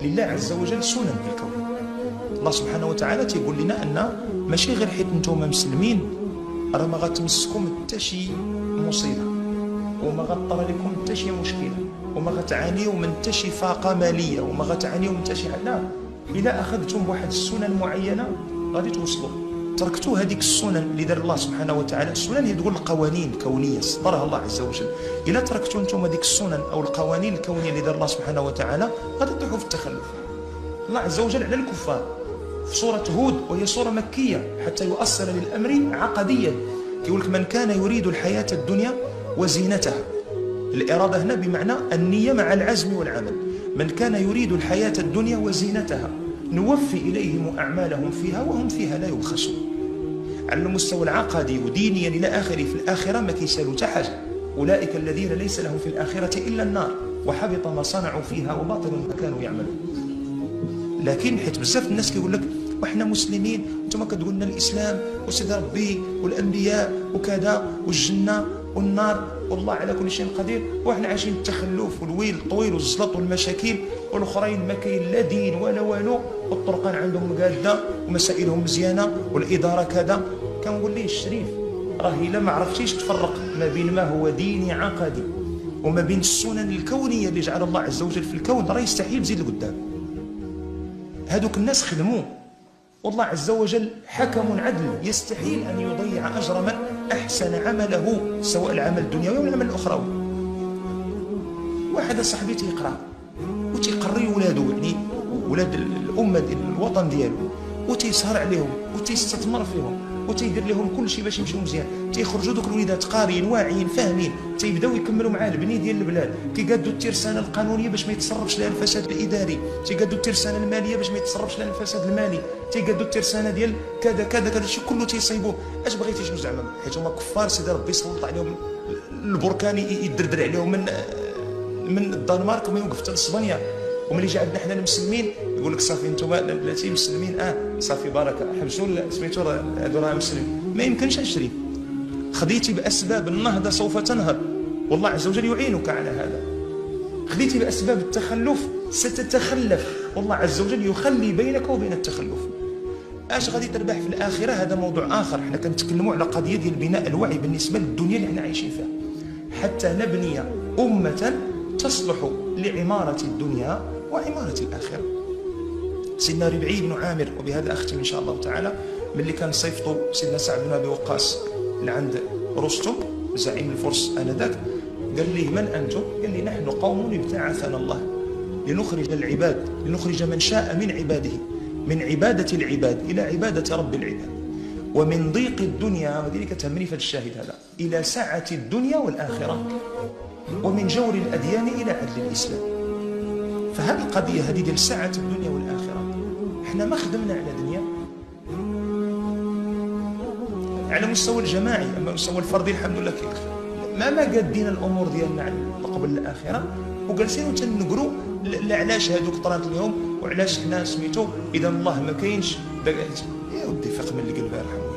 لله عز وجل سنن في الكون. الله سبحانه وتعالى تيقول لنا أن ماشي غير حيت نتوما مسلمين راه ما غتمسكم حتى شي مصيبة، وما غطرى لكم حتى شي مشكلة، وما غتعانيو من حتى شي فاقة مالية، وما غتعانيو من حتى شي حاجة. لا، إلا أخذتم بواحد السنن معينة غادي توصلوا. تركتوا هذيك السنن اللي دار الله سبحانه وتعالى. السنن هي تقول القوانين الكونية صدرها الله عز وجل. إلا تركتوا أنتم هذيك السنن أو القوانين الكونية اللي دار الله سبحانه وتعالى غادي تروحوا في التخلف. الله عز وجل على الكفار في سورة هود، وهي سورة مكية حتى يؤصل للأمر عقديا، يقول لك من كان يريد الحياة الدنيا وزينتها. الإرادة هنا بمعنى النية مع العزم والعمل. من كان يريد الحياة الدنيا وزينتها نوفي إليهم أعمالهم فيها وهم فيها لا يبخسون. على المستوى العقدي ودينيا إلى آخره، في الآخرة ما كيسالوا حتى حاجة. أولئك الذين ليس لهم في الآخرة إلا النار وحبط ما صنعوا فيها وباطل ما كانوا يعملون. لكن حيت بزاف الناس كيقول لك وإحنا مسلمين وانتم كتقول لنا الإسلام وسيدي ربي والأنبياء وكذا والجنة والنار والله على كل شيء قدير، وإحنا عايشين التخلف والويل الطويل والزلط والمشاكل، والآخرين ما كاين لا دين ولا والو، والطرقان عندهم قادة ومسائلهم مزيانة والإدارة كذا. كنقول ليه الشريف راه إلا ما عرفتيش تفرق ما بين ما هو ديني عقدي وما بين السنن الكونية اللي جعل الله عز وجل في الكون، راه يستحيل تزيد لقدام. هذوك الناس خدموه، والله عز وجل حكم عدل يستحيل أن يضيع أجر من أحسن عمله، سواء العمل الدنيوي أو العمل الأخروي. واحد صاحبي تيقرأ وتيقري ولاده، يعني ولاد الأمة الوطن ديالو، وتيسهر عليهم وتيستثمر فيهم وتيدير لهم كل شيء باش يمشيو مزيان. تيخرجوا دوك الوليدات قاريين واعيين فاهمين، تيبداو يكملوا معاه البني ديال البلاد. كيقادوا الترسانه القانونيه باش ما يتصرفش لها الفساد الاداري، تيقادوا الترسانه الماليه باش ما يتصرفش لها الفساد المالي، تيقادوا الترسانه ديال كذا كذا كذا، شي كله تيصيبوه. اش بغيتي شنو زعما؟ حيت هما كفار سيدي ربي يسلط عليهم البركان يدردر عليهم من الدنمارك وما يوقف حتى لاسبانيا. وملي جا عندنا حنا المسلمين يقول لك صافي نتوما بلاتي مسلمين صافي بركه حبسوا سميتو هادو راه مسلمين. ما يمكنش اشري. خديتي باسباب النهضه سوف تنهض، والله عز وجل يعينك على هذا. خديتي باسباب التخلف ستتخلف، والله عز وجل يخلي بينك وبين التخلف. اش غادي تربح في الاخره هذا موضوع اخر. حنا كنتكلموا على قضيه ديال بناء الوعي بالنسبه للدنيا اللي حنا عايشين فيها، حتى نبني امه تصلح لعماره الدنيا وعماره الاخره. سيدنا ربعي بن عامر، وبهذا اختم ان شاء الله تعالى، ملي كان صيفطوا سيدنا سعد بن ابي وقاص لعند رستم زعيم الفرس انذاك، قال ليه من انتم؟ قال لي نحن قوم ابتعثنا الله لنخرج العباد، لنخرج من شاء من عباده من عباده العباد الى عباده رب العباد، ومن ضيق الدنيا، وذلك تهمني في الشاهد هذا، الى سعه الدنيا والاخره، ومن جور الاديان الى عدل الاسلام. فهذه القضيه هذه ديال سعه الدنيا والاخره، احنا ما خدمنا على دنيا على مستوى الجماعي، اما مستوى الفردي الحمد لله كيف ما قادين الامور ديالنا على قبل الاخره، وجالسين تنقروا علاش هذوك طرات اليوم وعلاش حنا سميتو اذا الله ما كاينش. يا ودي فق من اللي قلبها يرحمه.